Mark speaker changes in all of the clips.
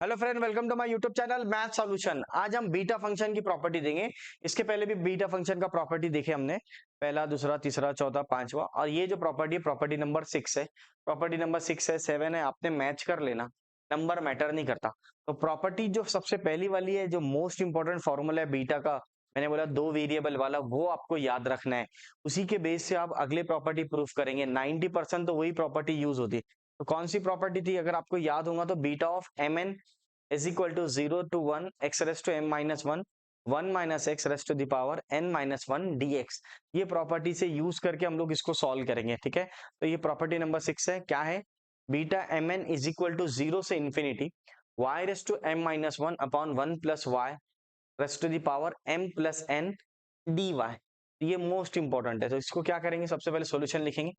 Speaker 1: Hello friend, welcome to my YouTube channel math solution. आज हम beta function की property देंगे। इसके पहले भी बीटा फंक्शन का प्रॉपर्टी देखे हमने, पहला, दूसरा, तीसरा, चौथा, पांचवा, और ये जो प्रॉपर्टी है प्रॉपर्टी नंबर 6 है। प्रॉपर्टी नंबर 6 है, 7 है, आपने मैच कर लेना, नंबर मैटर नहीं करता। तो प्रॉपर्टी जो सबसे पहली वाली है, जो मोस्ट इंपॉर्टेंट फॉर्मूला है बीटा का, मैंने बोला दो वेरिएबल वाला, वो आपको याद रखना है। उसी के बेस से आप अगले प्रॉपर्टी प्रूफ करेंगे। 90% तो वही प्रॉपर्टी यूज होती है। तो कौन सी प्रॉपर्टी थी, अगर आपको याद होगा तो beta of m n is equal to 0 to 1 x raised to m minus 1 1 minus x raised to the power n minus 1 dx। ये प्रॉपर्टी से यूज करके हम लोग इसको सॉल्व करेंगे। ठीक है, तो ये प्रॉपर्टी नंबर 6 है। क्या है? Beta m n is equal to 0 से infinity y raised to m minus 1 upon 1 plus y raised to the power m plus n dy। ये मोस्ट इंपॉर्टेंट है। तो इसको क्या करेंगे, सबसे पहले सॉल्यूशन लिखेंगे,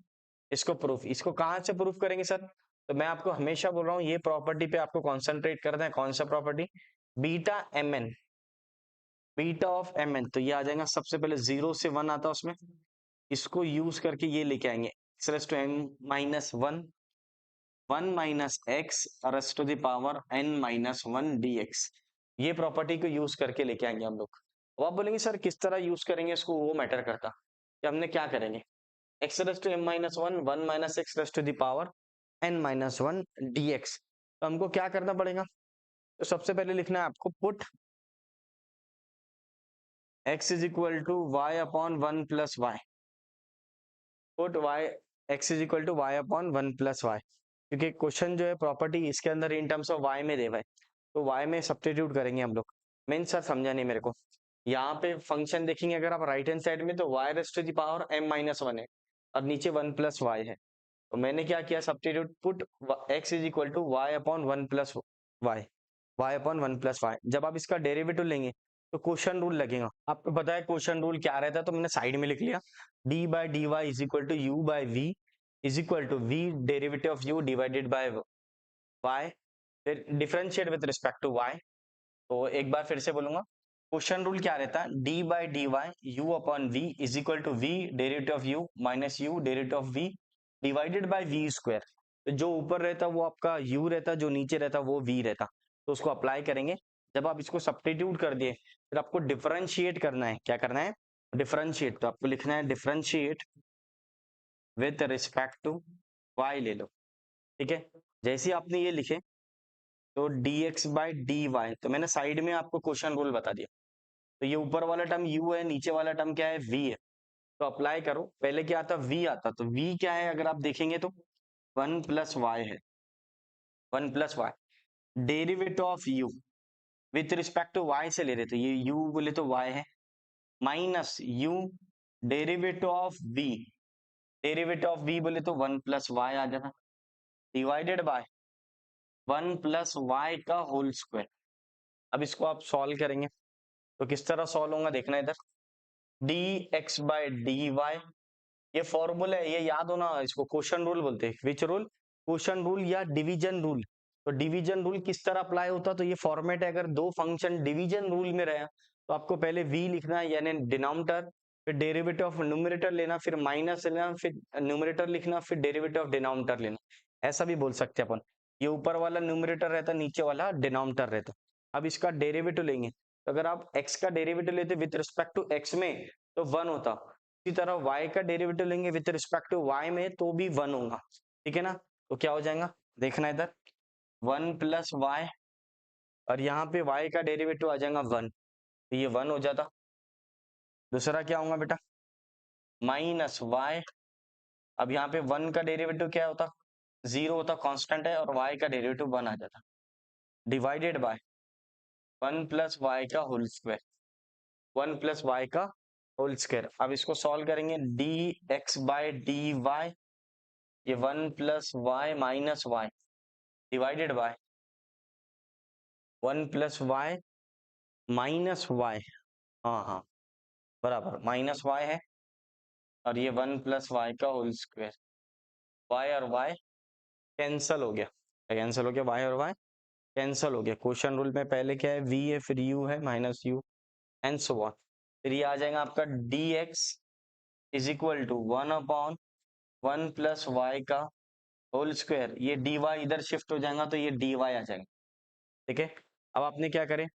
Speaker 1: इसको प्रूफ, इसको कहां से प्रूफ करेंगे सर? तो मैं आपको हमेशा बोल रहा हूं ये प्रॉपर्टी पे आपको कॉन्सेंट्रेट करना है। कौन सा property? Beta m n, beta of m n. तो ये आ जाएगा, सबसे पहले 0 से 1 आता है उसमें, इसको यूज करके ये लेके आएंगे x raised to m minus 1 1 minus x raised to the power n minus 1 d x. ये प्रॉपर्टी को यूज करके लेके आएंगे हम लोग। अब आप बोलेंगे सर किस तरह यूज करेंगे इसको, वो मैटर करता कि हमने क्या करेंगे। X raised to m minus 1 1 minus x raised to the power n minus 1 dx। तो हमको क्या करना पड़ेगा? तो सबसे पहले लिखना है आपको, put x is equal to y upon 1 plus y. Put y, x is equal to y upon 1 plus y, क्योंकि क्वेश्चन जो है प्रॉपर्टी इसके अंदर इन टर्म्स ऑफ y में दे हुआ है। तो y में सब्स्टिट्यूट करेंगे हम लोग। मेन सर समझा नहीं मेरे को। यहाँ पे फंक्शन देखेंगे अगर आप राइट हैंड साइड में, तो y raised to the power m minus 1 है और नीचे 1 प्लस वाई है। तो मैंने क्या किया, substitute, put x is equal to y upon 1 plus y, y upon 1 plus y. जब आप इसका डेरिवेटिव लेंगे तो क्वेश्चन रूल लगेगा। आपको पता है क्वेश्चन रूल क्या रहता है, तो मैंने साइड में लिख लिया, D by D Y is equal to U by V is equal to we derivative of U divided by Y, फिर differentiate with respect to Y. तो एक बार फिर से बोलूंगा, क्वेश्चन रूल क्या रहता है, d by D y u upon v is equal to we derivative of u minus u derivative of v divided by v square. तो जो ऊपर रहता वो आपका u रहता, जो नीचे रहता वो v रहता। तो उसको अप्लाई करेंगे। जब आप इसको सब्स्टिट्यूट कर दिए, फिर आपको डिफरेंशिएट करना है। क्या करना है? डिफरेंशिएट। तो आपको लिखना है differentiate with respect to y ले लो। ठीक है, जैसे ही आपने ये लिखे तो dx बाई डी वाई, तो मैंने साइड में आपको क्वेश्चन रूल बता दिया। तो ये ऊपर वाला टर्म u है, नीचे वाला टर्म क्या है, v है। तो अप्लाई करो। पहले क्या आता, v आता, तो v क्या है अगर आप देखेंगे तो 1 प्लस वाई है, 1 plus y derivative of u with respect to y से ले रहे, तो ये u बोले तो y है, minus u derivative of v, derivative of v बोले तो 1 प्लस वाई आ जाता, डिवाइडेड बाय 1 प्लस वाई का होल स्क्वायर। अब इसको आप सॉल्व करेंगे तो किस तरह सॉल्व होगा देखना इधर, d x by D y, ये फॉर्मूला है, ये याद होना, इसको क्वेश्चन रूल बोलते हैं। Which rule? क्वेश्चन रूल या डिवीजन रूल। तो डिवीजन रूल किस तरह अप्लाई होता है, तो ये फॉर्मेट है, अगर दो फंक्शन डिवीजन रूल में रहे तो आपको पहले v लिखना है यानी डिनोमिनेटर, फिर डेरिवेटिव ऑफ न्यूमरेटर लेना, फिर माइनस लेना, फिर न्यूमरेटर लिखना, फिर डेरिवेटिव ऑफ डिनोमिनेटर लेना। ऐसा भी बोल सकते हैं अपन, ये ऊपर वाला न्यूमरेटर रहता, नीचे वाला डिनोमिनेटर रहता। अब इसका डेरिवेटिव लेंगे, तो अगर आप x का डेरिवेटिव लेते विथ रिस्पेक्ट टू x में तो 1 होता, इसी तरह y का डेरिवेटिव लेंगे विथ रिस्पेक्ट टू y में तो भी 1 होगा। ठीक है ना? तो क्या हो जाएगा, देखना इधर, 1 प्लस वाई, और यहाँ पे y का डेरिवेटिव आ जाएगा 1, तो ये 1 हो जाता। दूसरा क्या होगा बेटा, माइनस वाई, अब यहाँ पे 1 का डेरिवेटिव क्या होता, 0 होता, कांस्टेंट है, और y का डेरिवेटिव 1 आ जाता, डिवाइडेड बाय 1 प्लस वाई का होल स्क्वायर, 1 प्लस वाई का होल स्क्वायर। अब इसको सॉल्व करेंगे, d x by D y, ये 1 plus y minus y divided by 1 plus y minus y, हाँ हाँ बराबर, माइनस वाई है, और ये 1 प्लस वाई का होल स्क्वायर। वाई और वाई कैंसल हो गया, कैंसल हो गया, वाई और वाई कैंसल हो गया। क्वेश्चन रूल में पहले क्या है, v है, फिर u है, minus u and so on. फिर ये आ जाएगा आपका dx is equal to 1 upon 1 plus y का होल स्क्वायर, ये dy इधर शिफ्ट हो जाएगा तो ये dy आ जाएगा, ठीक है, अब आपने क्या करें,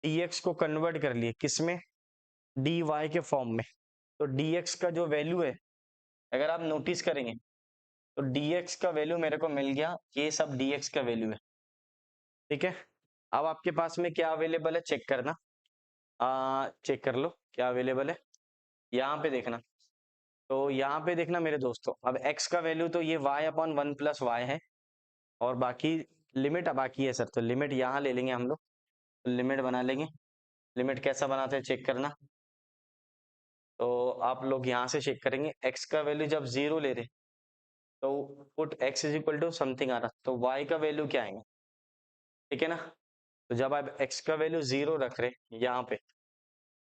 Speaker 1: dx को कन्वर्ट कर लिए किसमें, dy के फॉर्म में। तो dx का जो वैल्यू है, अगर आप नोटिस करेंगे तो dx का वैल्यू मेरे को मिल गया, ये सब dx का वैल्यू है। ठीक है, अब आपके पास में क्या अवेलेबल है चेक करना, चेक कर लो क्या अवेलेबल है, यहाँ पे देखना। तो यहाँ पे देखना मेरे दोस्तों, अब x का वैल्यू तो ये y अपॉन 1 प्लस वाई है, और बाकी लिमिट बाकी है सर, तो लिमिट यहाँ ले लेंगे हम लोग, लिमिट बना लेंगे। लिमिट कैसा बनाते हैं चेक करना। तो आप लोग यहाँ से चेक करेंगे, x का वैल्यू जब 0 ले रहे तो put x is equal to something आ रहा, तो y का वैल्यू क्या आएगा, ठीक है ना। तो जब आप x का वैल्यू 0 रख रहे यहाँ पे,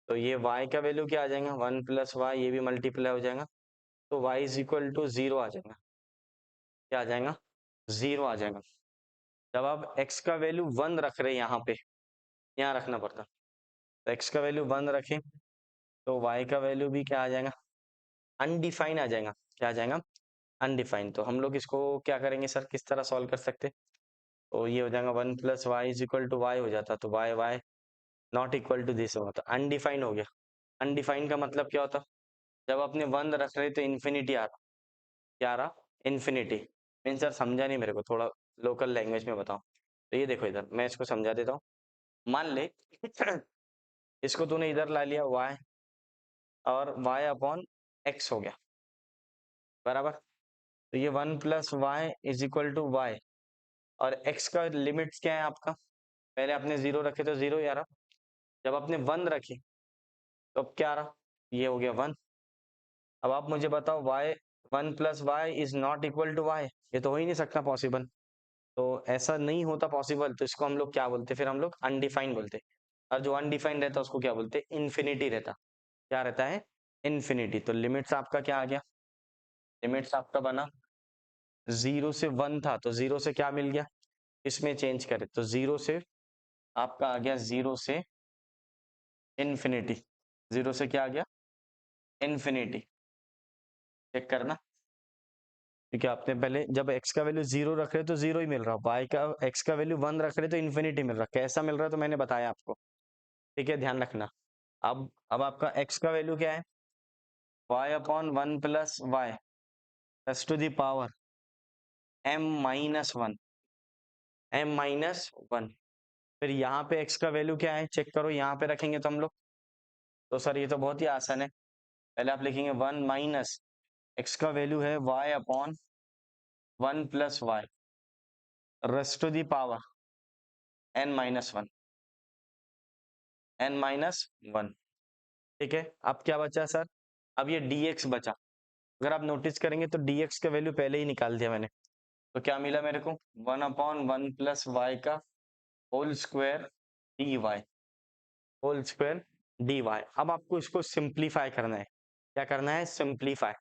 Speaker 1: तो ये y का वैल्यू क्या आ जाएगा, 1 प्लस वाई, ये भी मल्टीप्लाई हो जाएगा, तो y इज इक्वल टू 0 आ जाएगा। क्या आ जाएगा, 0 आ जाएगा। जब आप x का वैल्यू 1 रख रहे हैं यहाँ पे, यहाँ रखना पड़ता, तो x का वैल्यू 1 रखें तो y का वैल्यू भी क्या आ जाएगा, अनडिफाइन आ जाएगा। क्या आ जाएगा, अनडिफाइन। तो हम लोग इसको क्या करेंगे सर, किस तरह सॉल्व कर सकते, तो ये हो जाएगा 1 plus y is equal to y हो जाता, तो y y not equal to this होता, अनडिफाइन हो गया। अनडिफाइंड का मतलब क्या होता, जब अपने 1 रख रहे तो इन्फिनिटी आ रहा, क्या आ रहा, इन्फिनिटी। मीन सर समझा नहीं मेरे को, थोड़ा लोकल लैंग्वेज में बताओ। तो ये देखो इधर मैं इसको समझा देता हूँ, मान ले इसको तूने इधर ला लिया y, और y अपॉन x हो गया, बराबर। तो ये 1 plus y is equal to y, और x का लिमिट्स क्या है आपका, पहले आपने 0 रखे तो 0 ही आ रहा, जब आपने 1 रखे तो अब क्या आ रहा, ये हो गया 1। अब आप मुझे बताओ y 1 plus y is not equal to y, ये तो हो ही नहीं सकता पॉसिबल। तो ऐसा नहीं होता पॉसिबल, तो इसको हम लोग क्या बोलते, फिर हम लोग अनडिफाइंड बोलते। और जो अनडिफाइंड रहता है उसको क्या बोलते, इन्फिनिटी रहता। क्या रहता है, इन्फिनिटी। तो लिमिट्स आपका क्या आ गया, लिमिट्स आपका बना 0 से 1 था, तो 0 से क्या मिल गया, इसमें चेंज करें तो 0 से आपका आ गया 0 से इन्फिनिटी। 0 से क्या आ गया, इन्फिनिटी। चेक करना, क्योंकि आपने पहले जब x का वैल्यू 0 रख रहे तो 0 ही मिल रहा, y का x का वैल्यू 1 रख रहे तो इन्फिनिटी मिल रहा, कैसा मिल रहा है तो मैंने बताया आपको। ठीक है, ध्यान रखना। अब आपका x का वैल्यू क्या है, y upon 1 plus y plus to the power m minus 1, m minus 1। फिर यहाँ पे x का वैल्यू क्या है चेक करो, यहाँ पे रखेंगे तो हम लोग, तो सर ये तो बहुत ही आसान है, पहले आप लिखेंगे 1 माइनस x का वैल्यू है y upon 1 plus y raised to the power n minus 1, n minus 1। ठीक है, अब क्या बचा सर, अब ये dx बचा। अगर आप नोटिस करेंगे तो dx का वैल्यू पहले ही निकाल दिया मैंने, तो क्या मिला मेरे को, 1 अपॉन 1 प्लस वाई का whole square d y, whole square d y. अब आपको इसको सिंप्लीफाई करना है, क्या करना है, सिंप्लीफाई।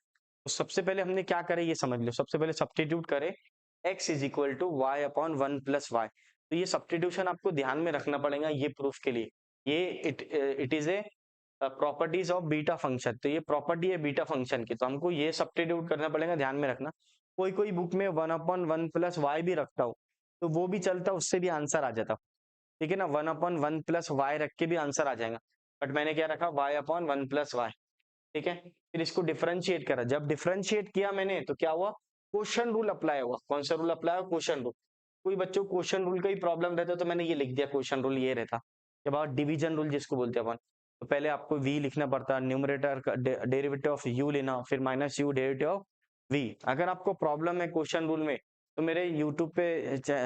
Speaker 1: तो सबसे पहले हमने क्या करे ये समझ लो, सबसे पहले सब्स्टिट्यूट करे x is equal to y upon 1 plus y. तो ये सब्स्टिट्यूशन आपको ध्यान में रखना पड़ेगा ये प्रूफ के लिए, ये it is a properties of beta function. तो ये प्रॉपर्टी है बीटा फंक्शन की, तो हमको ये सब्स्टिट्यूट करना पड़ेगा, ध्यान में रखना। कोई कोई बुक में 1 अपॉन 1 प्लस वाई भी रखता हो तो वो भी चलता, उससे भी आंसर आ जाता। ठीक है ना, 1 अपॉन 1 प्लस वाई रख के भी आंसर आ जाएगा, बट मैंने क्या रखा, y अपॉन 1 प्लस वाई। ठीक है, फिर इसको डिफरेंशिएट करा, जब डिफरेंशिएट किया मैंने तो क्या हुआ, क्वेश्चन रूल अप्लाई हुआ। कौन सा रूल अप्लाई हुआ, क्वेश्चन रूल। कोई बच्चों क्वेश्चन रूल का ही प्रॉब्लम रहता तो मैंने ये लिख दिया, क्वेश्चन रूल ये रहता। के बाद डिवीजन रूल जिसको बोलते हैं अपन, तो पहले आपको v लिखना पड़ता, न्यूमरेटर का डेरिवेटिव ऑफ u लेना, फिर minus u derivative of v। अगर आपको प्रॉब्लम है क्वेश्चन रूल में तो मेरे यूट्यूब पे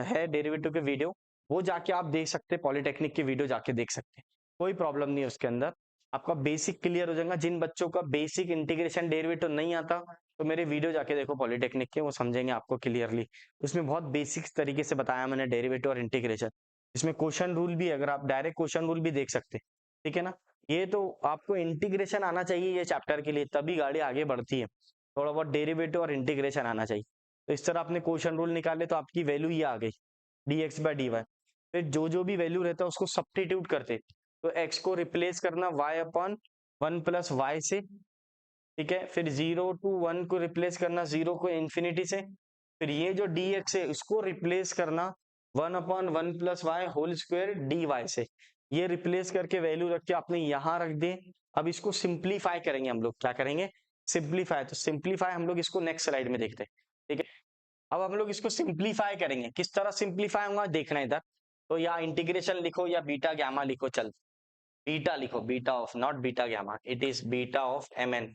Speaker 1: है डेरिवेटिव के वीडियो, वो जाके आप देख सकते हैं, पॉलिटेक्निक की वीडियो जाके देख सकते हैं, कोई प्रॉब्लम नहीं है उसके अंदर। आपका बेसिक क्लियर हो जाएगा। जिन बच्चों का बेसिक इंटीग्रेशन डेरिवेटिव नहीं आता तो मेरे वीडियो जाके देखो पॉलिटेक्निक के, वो समझेंगे आपको क्लियरली। उसमें बहुत बेसिक तरीके से बताया मैंने डेरिवेटिव और इंटीग्रेशन। इसमें क्वेश्चन रूल भी, अगर आप डायरेक्ट क्वेश्चन रूल भी देख सकते, ठीक है ना। ये तो आपको इंटीग्रेशन आना चाहिए ये चैप्टर के लिए, तभी गाड़ी आगे बढ़ती है। थोड़ा बहुत डेरिवेटिव और इंटीग्रेशन आना चाहिए। तो इस तरह आपने क्वेश्चन रूल निकाले तो आपकी वैल्यू ये आ गई, dx बाय dy। फिर जो जो भी वैल्यू रहता है उसको सब्स्टिट्यूट करते, तो x को रिप्लेस करना y अपॉन 1 प्लस वाई से। ठीक है, फिर 0 टू 1 को रिप्लेस करना 0 को इन्फिनिटी से। फिर ये जो dx है इसको रिप्लेस करना 1/1 + y होल स्क्वायर dy से ये रिप्लेस करके वैल्यू रख के आपने यहाँ रख दे। अब इसको सिंप्लीफाई करेंगे हम लोग, क्या करेंगे? सिंप्लीफाई। तो सिंप्लीफाई हम लोग इसको नेक्स्ट स्लाइड में देखते हैं, ठीक है। अब हम लोग इसको सिंप्लीफाई करेंगे, किस तरह सिंप्लीफाई होगा देखना इधर। तो या इंटीग्रेशन लिखो या बीटा गैमा लिखो, चल बीटा लिखो, beta of, not beta gamma, it is beta of mn।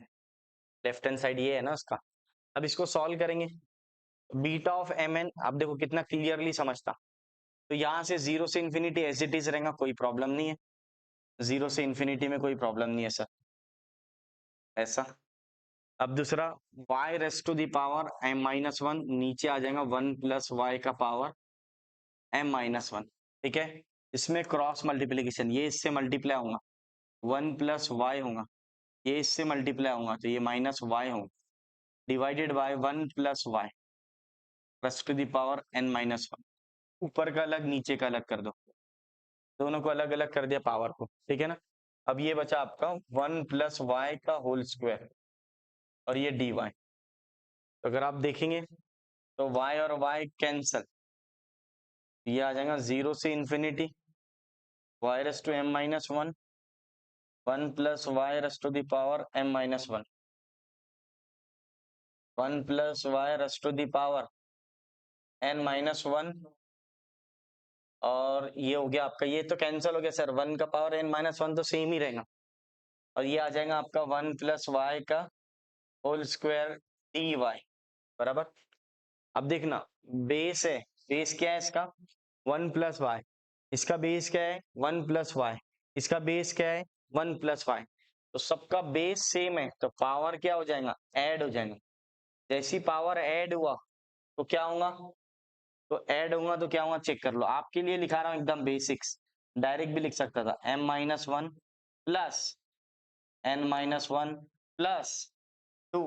Speaker 1: Left hand side ये है ना उसका। अब इसको सॉल्व करेंगे, बीटा ऑफ mn, अब देखो कितना क्लियरली समझता। तो यहाँ से 0 से इंफिनिटी एज इट इज रहेगा, कोई प्रॉब्लम नहीं है। 0 से इंफिनिटी में कोई प्रॉब्लम नहीं है सर, ऐसा। अब दूसरा y raise to the power m-1, नीचे आ जाएगा 1 + y का पावर m-1, ठीक है। इसमें क्रॉस मल्टीप्लीकेशन, ये इससे मल्टीप्लाई होगा, 1 + y होगा, ये इससे मल्टीप्लाई होगा तो ये -y होगा, divided by 1 + y raise to the power n-1। ऊपर का अलग नीचे का अलग कर दो, दोनों को अलग अलग कर दिया पावर को, ठीक है ना। अब ये बचा आपका 1 + y का होल स्क्वायर और ये dy। तो अगर आप देखेंगे तो y और y कैंसल, ये आ जाएगा 0 से infinity y raise to m-1, 1 + y raise to the power m-1, 1 + y raise to the power n-1, और ये हो गया आपका, ये तो कैंसिल हो गया सर, 1 का पावर n-1 तो सेम ही रहेगा, और ये आ जाएगा आपका 1 + y का होल स्क्वायर dy बराबर। अब देखना बेस है, बेस क्या है इसका? 1 + y, इसका बेस क्या है? 1 + y, इसका बेस क्या है? 1 + y। तो सबका बेस सेम है तो पावर क्या हो जाएगा? ऐड हो जाएगा। जैसी पावर ऐड हुआ तो क्या होगा? तो ऐड होगा तो क्या होगा चेक कर लो, आपके लिए लिखा रहा हूं एकदम बेसिक्स, डायरेक्ट भी लिख सकता था, m-1 प्लस n-1 प्लस 2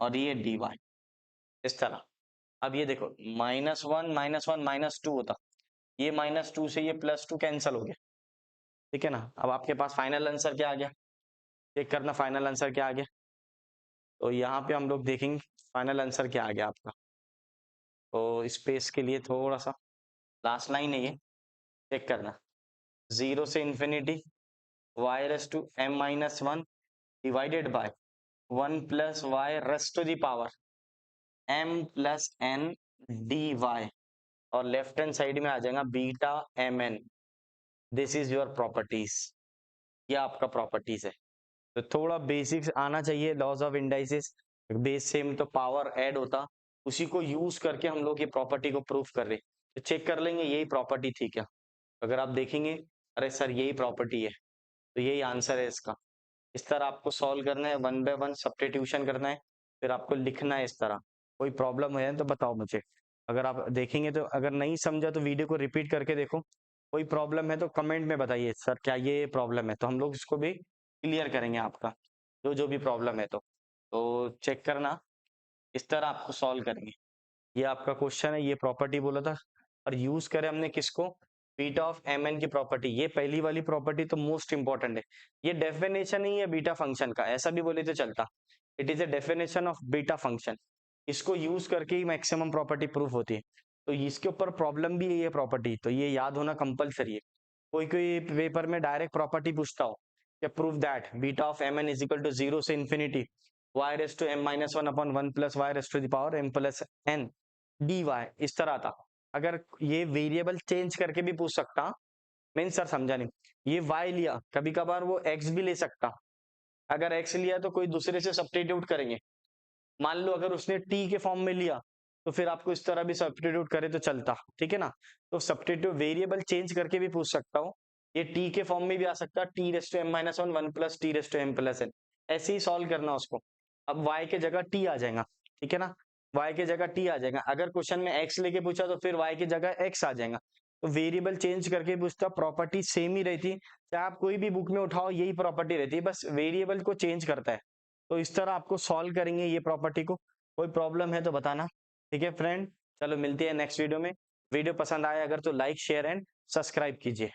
Speaker 1: और ये dy, इस तरह। अब ये देखो -1 -1 -2 होता, ये -2 से ये +2 कैंसिल हो गया, ठीक है ना। अब आपके पास फाइनल आंसर क्या आ गया, चेक करना फाइनल आंसर क्या आ गया। तो यहाँ पे हम लोग देखेंगे फाइनल आंसर क्या आ गया आपका। तो स्पेस के लिए थोड़ा सा, लास्ट लाइन है ये, चेक करना, 0 से infinity y raise to m-1 divided by 1 + y raise to the power m + n dy, और लेफ्ट हैंड साइड में आ जाएगा beta mn। This is your properties, ये आपका प्रॉपर्टीज है। तो थोड़ा बेसिक्स आना चाहिए, laws of indices, base same तो पावर ऐड होता, उसी को यूज करके हम लोग ये प्रॉपर्टी को प्रूफ कर रहे। तो चेक कर लेंगे यही प्रॉपर्टी थी क्या। अगर आप देखेंगे अरे सर यही प्रॉपर्टी है, तो यही आंसर है इसका। इस तरह आपको सॉल्व करना है, 1 बाय 1 सब्स्टिट्यूशन करना है, फिर आपको लिखना है इस तरह। कोई प्रॉब्लम है तो बताओ मुझे। अगर आप देखेंगे तो, अगर नहीं समझा तो वीडियो को रिपीट करके देखो, कोई प्रॉब्लम है तो कमेंट में बताइए सर क्या ये प्रॉब्लम है, तो हम लोग इसको भी क्लियर करेंगे आपका, जो जो भी प्रॉब्लम है। तो चेक करना, इस तरह आपको सॉल्व करेंगे। ये आपका क्वेश्चन है, ये प्रॉपर्टी बोला था, और यूज करें हमने किसको? बीटा ऑफ mn की प्रॉपर्टी। ये पहली वाली प्रॉपर्टी तो मोस्ट इंपॉर्टेंट है, ये डेफिनेशन ही है बीटा फंक्शन का, ऐसा भी बोले तो चलता। It is a definition of beta function, इसको यूज करके ही मैक्सिमम प्रॉपर्टी प्रूफ होती है। तो इसके ऊपर प्रॉब्लम भी है ये प्रॉपर्टी, तो ये याद होना कंपलसरी है। कोई कोई पेपर में डायरेक्ट प्रॉपर्टी पूछता हो कि prove that beta of mn is equal to 0 से infinity y raise to m-1 upon 1 + y raise to the power m + n dy, इस तरह था। अगर ये वेरिएबल चेंज करके भी पूछ सकता, मीन सर समझा नहीं, ये y लिया, कभी कभार वो x भी ले सकता। अगर x लिया तो कोई दूसरे से सब्स्टिट्यूट करेंगे, मान लो अगर उसने t के फॉर्म में लिया तो फिर आपको इस तरह भी सब्स्टिट्यूट करे तो चलता, ठीक है ना। तो सब्स्टिट्यूट वेरिएबल चेंज करके भी पूछ सकता हूँ, ये t के फॉर्म में भी आ सकता है, t raise to m-1 1 + t raise to m + n, ऐसे ही सॉल्व करना उसको। अब y के जगह t आ जाएगा, ठीक है ना, y के जगह t आ जाएगा। अगर क्वेश्चन में x लेके पूछा तो फिर y की जगह x आ जाएगा। तो वेरिएबल चेंज करके पूछता, प्रॉपर्टी सेम ही रहती, चाहे आप कोई भी बुक में उठाओ यही प्रॉपर्टी रहती है, बस वेरिएबल को चेंज करता है। तो इस तरह आपको सॉल्व करेंगे ये प्रॉपर्टी को। कोई प्रॉब्लम है तो बताना, ठीक है फ्रेंड। चलो मिलते हैं नेक्स्ट वीडियो में। वीडियो पसंद आया अगर तो लाइक शेयर एंड सब्सक्राइब कीजिए।